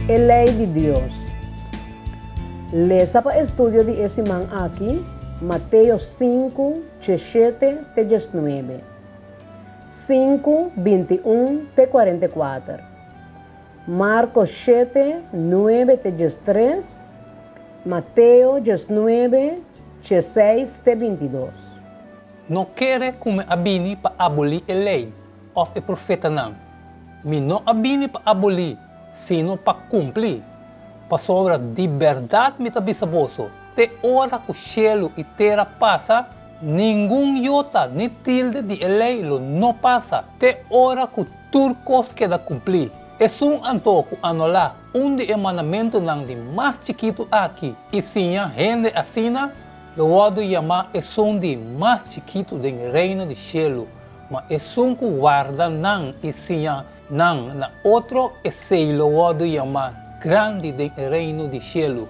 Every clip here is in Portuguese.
a lei de Deus. Lesa para estudio de esse man aqui, Mateus 5, 17, 19. 5, 21, 44. Marcos 7, 9, 13. Mateus 19, 16, 22. Não quer como abini para abolir a lei, ou o profeta não. Me não abini para abolir, sino para cumprir. Para sobre a liberdade me tabisaboso, te hora que o cielo e terra passa, nenhum iota nem tilde de lei não passa, te hora que turcos queda cumprir. É um antoco anular de emanamento não de mais chiquito aqui, e sim a gente assina, eu vou chamar é de mais chiquito do reino de cielo, mas é que guarda não e sim não na outro é sei eu vou chamar grande do reino de cielo.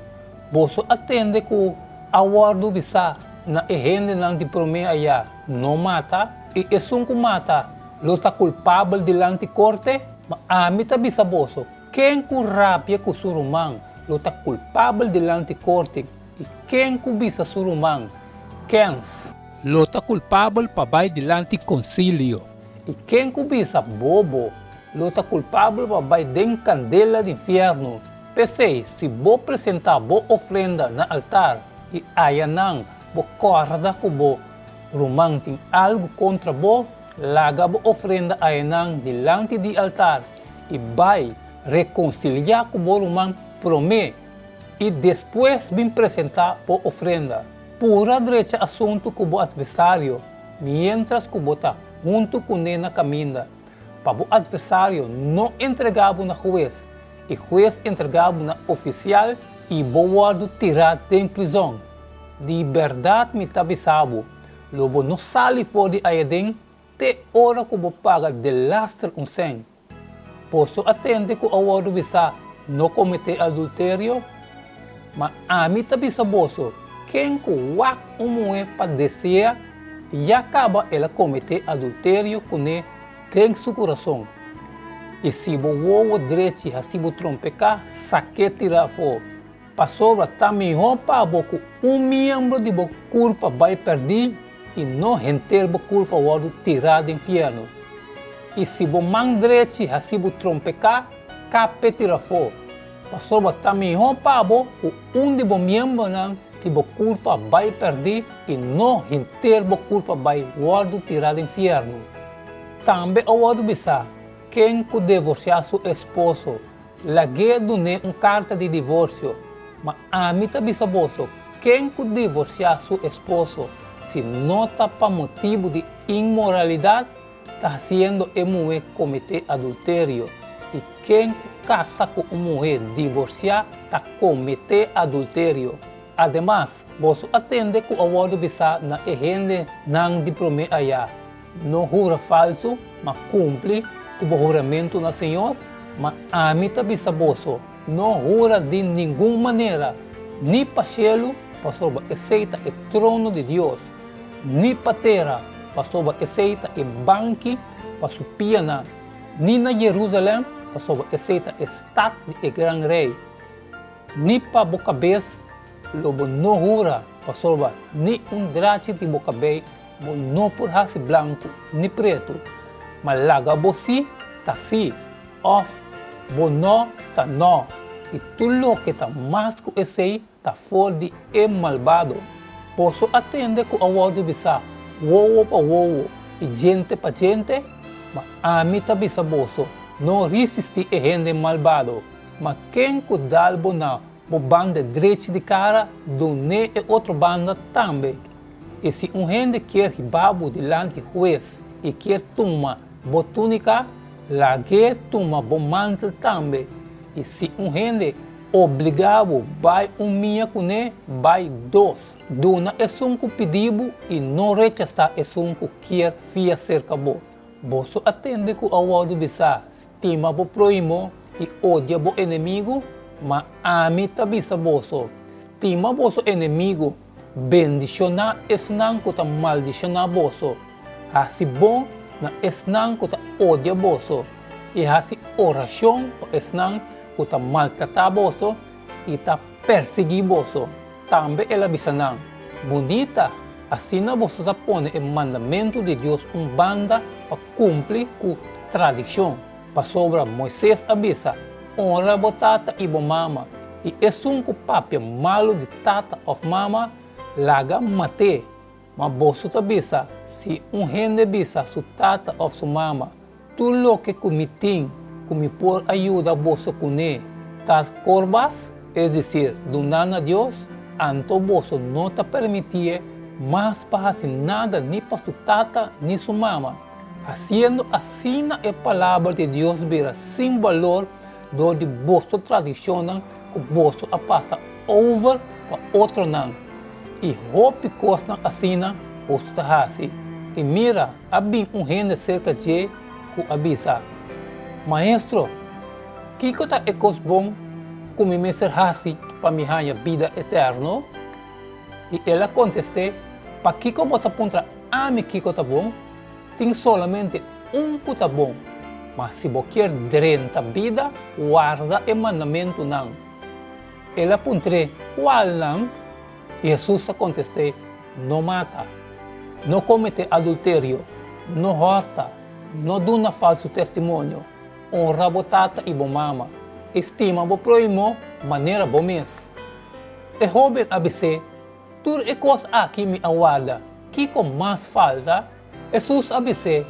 Você atende que a guarda bisa na gente não de promessa aí não mata e é que mata, lo está culpável delante corte, mas a mim tá bisa bolso. Quem que rapia com o surumang, lo está culpável delante corte e quem que bisa surumang, quem lo está culpável para vai delante concílio e quem que bisa bobo, lo está culpável para vai dentro candela do inferno. Pensei, se vou apresentar boa ofrenda na altar e aí não, vou corda com bo, rumang tem algo contra bo, laga bo ofrenda aí não delante do altar e vai reconciliar com o rumang promê e depois vim apresentar boa ofrenda. Pura direita assunto com o adversário, mientras que o está junto com ele na caminha, para o adversário não entregava na juiz. E juiz entregava na oficial e boado tirado da prisão. De verdade me tabisabo, lobo não sale fora de aedem, te hora que vou pagar de lastre sem. Posso atender que o awado bisa não cometer adultério, mas a mim tabisaboso, quem que wak umue padecer e acaba ela cometer adultério com ele tem seu coração. E se o direito e se o trompecar, saque tirar fora. Passou a também para boco membro de boca culpa vai perder e não render boca culpa o tirar do inferno. E se o man direito e se o trompecar, cape tirar fora. Passou a também para boco de bo membro não que boca culpa vai perder e não render boca culpa vai tirar do inferno. Também o bisa. Quem que divorciar seu esposo, lague doné carta de divórcio, mas a mim bisaboso, quem que divorciar seu esposo, se não está para motivo de imoralidade, está fazendo a mulher cometer adultério. E quem casa com uma mulher divorciar, está cometer adultério. Ademais, você atende que o award bisa na gente não de promessa aí, não jura falso, mas cumpre o juramento na Senhor, mas a mim bisaboso não jura de nenhuma maneira, nem para o céu, para sobre aceita o trono de Deus, nem para a terra, para sobre aceita o banco, para supiana, nem na Jerusalém, para sobre aceita o estado de grande rei, nem para a cabeça, lobo não jura, para sobre nem drache de cabeça, não por raça branco, nem preto. Mas laga você tá sim, off, bono tá não, e tudo que tá mais que esse tá fora de malvado. Posso atender com o award bisa, wowo para wowo, e gente para gente, mas a mim tá bisaboso, não resistir a gente malvado, mas quem que dá na banda direita de cara, do ne e outro banda também. E se gente quer babo delante do juiz e quer tomar botúnica, lague toma bom mantel também. E se gente obrigado vai minha com ele, vai dois. Dona é que pedido e não rechazar é que quer via cerca bo. Você atende com o award bisa, estima bo proimo e odia bo inimigo, mas a mim tabisa boso, estima boso inimigo, bendicionar esnan ko ta maldicionar boso. Assim bom na esnan ko ta odia boso. E assim oração esnan que está maltratar boso e está perseguir boso. Também ela bisanang, bonita, assim na boso está põe o mandamento de Deus banda para cumprir com tradição. Para sobra Moisés avisa, honra bo tata e bo mama. E é um papel malo de tata of mama, laga mate. Mas boso avisa, se gente bisa su tata of su mama, tudo lo que comitim, comi por ajuda boso cune, tar corbas, es decir, donar a Dios, anto boso no te permitie más para hacer nada ni para su tata ni su mama. Haciendo así la palabra de Dios vera sin valor, donde boso tradicional que boso a pasa over para otro nan. E hope costan assim boso ta hasi. E mira, abin gente cerca de que avisa, maestro, kiko ta ekos bom como me ser hasi para minha vida eterna? E ela contestou, para kiko bota contra a mi kiko tá bom, tem solamente que tá bom, mas se você quer direito à vida, guarda o mandamento não. Ela apontou, qual não? E Jesus contestou, não mata, não comete adultério, não horta, não dá falso testemunho, honra bo tata e bo mama, estima bo próximo, maneira bo mês. E jovem ABC, tudo é coisa aqui me aguarda, que com mais falta, Jesus ABC,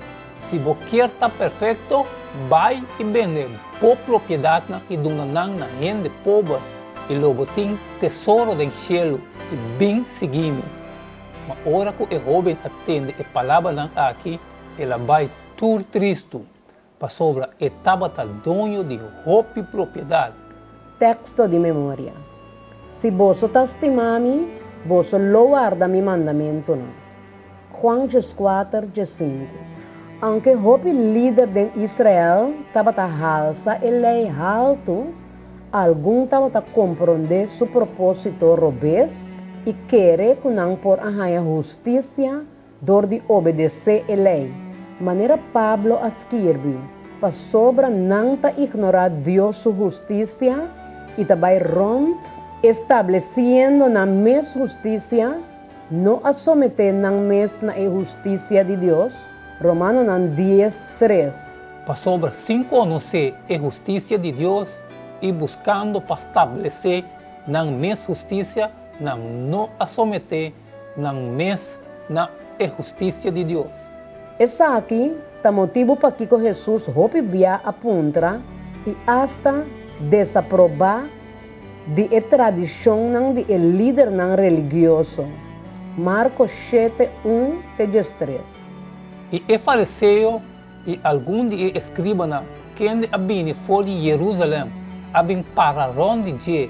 se você quer estar perfeito, vai e vende por propriedade e dona na gente pobre, e logo tem tesouro do céu e bem seguindo. Mas hora que o jovem atende a palavra aqui, ela vai tudo triste, para sobra etapa dono de roupa e propriedade. Texto de memória. Se você está estimando, você lo guarda mi mandamento não. Juan 4:5. Aunque o líder de Israel estava halsa e lei alto, algum estava compreender seu propósito robês e querer que não por a justiça dor de obedecer a lei. Maneira Pablo escreve, para sobra não ta ignorar Deus sua justiça e também rond estabelecendo na mesma justiça, não a someter na mesma justiça de Deus. Romanos 10:3. Para sobra sem conhecer a justiça de Deus e buscando para estabelecer na mesma justiça, não a someter na mesma justiça de Deus. Essa aqui é o motivo para que Jesus hope via a puntra e hasta desaprovar de tradição de líder religioso. Marcos 7:1-3. E é fariseu e algum de escribana que abine fora de Jerusalém, abin pararon de dia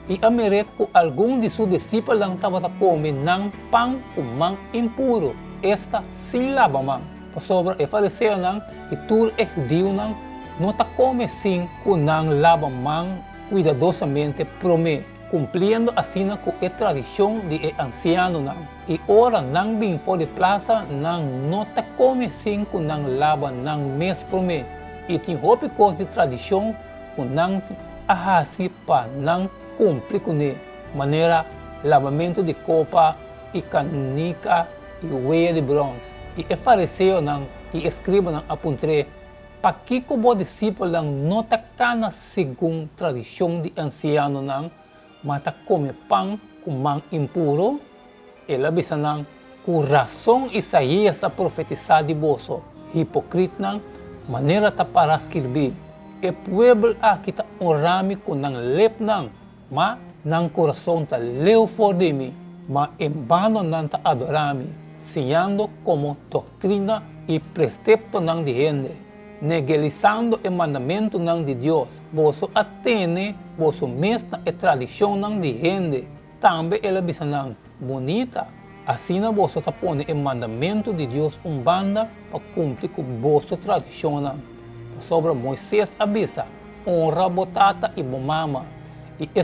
e americo algum de seus discípulos estava a comer não pão com mão impuro, esta sem lavaman. Por sobre é fariseu não e tudo é judeu não está come sim com não lavaman cuidadosamente promete, cumprindo assim com a tradição de anciano não. E ora não bem fora de praça não está come sim com não lava não mesmo promete. E tem roupa coisa de tradição com não ahasi para não cumprir com ele. Maneira lavamento de copa e canica e veia de bronze. E é fariseu não e escriba não apontou para que o discípulo não está cana segundo tradição de anciano não, mas está come pão com mão impuro. Ela avisa não, com razão Isaías a profetizar de bolso, hipocrita não, maneira está para escrever. E pueblo aqui está honrando com não lep não, mas não coração está leu fora de mim, mas em vano não está adorando, ensinando como doutrina e precepto não de gente. Negalizando o mandamento não de Deus, você atende, você mesma a tradição não de gente. Também ela diz não, bonita. Assim você está pondo o mandamento de Deus banda para cumprir com vossa tradição não. Sobre Moisés avisa, honra bo tata e bo mama. E é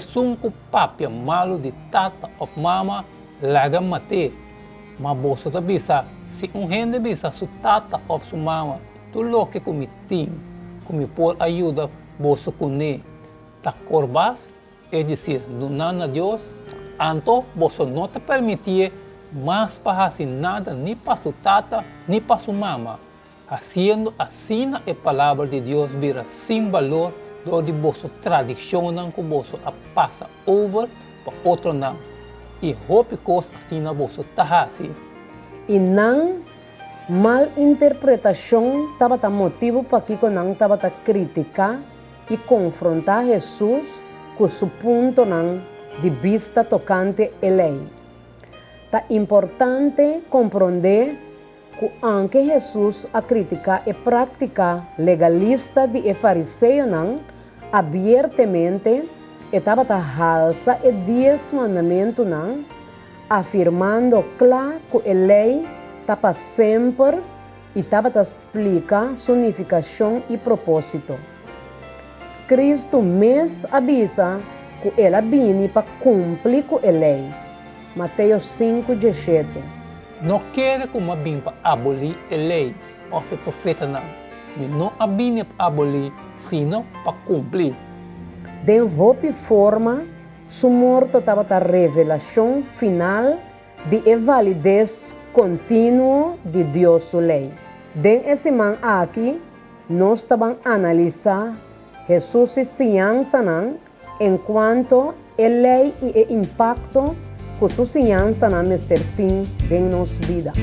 papel malo de tata of mama, laga mate. Mas você avisa, se gente avisa su tata of su mama, tudo que comitim, como por ajuda você com ele. ta corbás, es decir, donar a Dios, anto vos no te permitir más para hacer nada ni para su tata ni para su mamá. Haciendo así la palabra de Dios vira sin valor, donde vos tradicionan que vos pasa over para otro não. E roupa coisa assim na vos tahasi. E não mal interpretação estava motivo para que não estava criticar e confrontar Jesus com seu ponto de vista tocante a lei. É importante compreender que anche Jesus a criticar e prática legalista de fariseu abertamente estava halsa e 10 mandamentos afirmando claro que a lei estava sempre e estava explicar significação e propósito. Cristo mesmo avisa que ela vem para cumprir com a lei. Mateus 5:17. Não quer como vim para abolir a lei ou o profeta não. Não vim para abolir, sino para cumprir. De roupa forma, sua morte estava a revelação final de validez contínua de Deus sua lei. Den esse man aqui, nós estamos analisar Jesus e ciência enquanto a lei e o impacto que sua ciência neste fim de nossa vida.